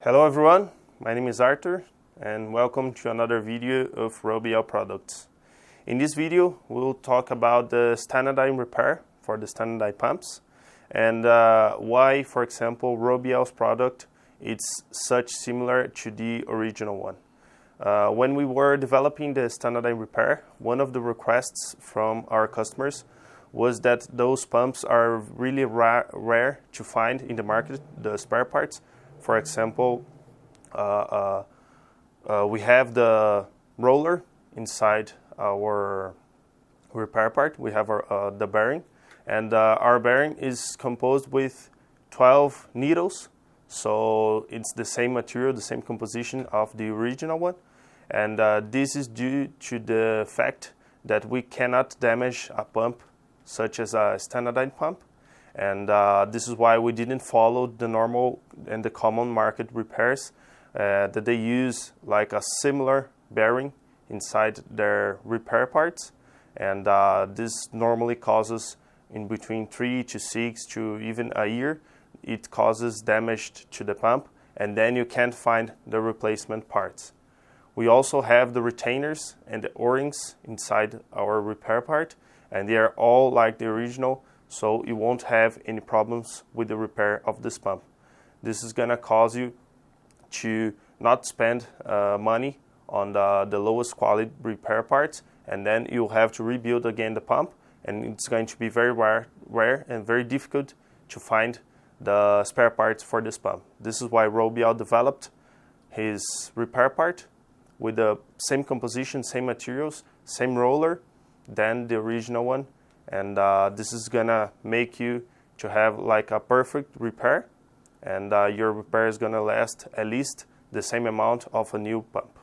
Hello everyone, my name is Arthur and welcome to another video of Robiel products. In this video we'll talk about the Stanadyne repair for the Stanadyne pumps and why, for example, Robiel's product is such similar to the original one. When we were developing the Stanadyne repair, one of the requests from our customers was that those pumps are really rare to find in the market, the spare parts. For example, we have the roller inside our repair part. We have the bearing, and our bearing is composed with 12 needles, so it's the same material, the same composition of the original one. And this is due to the fact that we cannot damage a pump such as a Stanadyne pump. And this is why we didn't follow the normal and the common market repairs that they use, like a similar bearing inside their repair parts. And this normally causes in between 3 to 6 to even a year. It causes damage to the pump, and then you can't find the replacement parts. We also have the retainers and the O-rings inside our repair part, and they are all like the original, so you won't have any problems with the repair of this pump. This is going to cause you to not spend money on the lowest quality repair parts, and then you'll have to rebuild again the pump, and it's going to be very rare and very difficult to find the spare parts for this pump. This is why Robiel developed his repair part with the same composition, same materials, same roller than the original one. And this is gonna make you to have like a perfect repair, and your repair is gonna last at least the same amount of a new pump.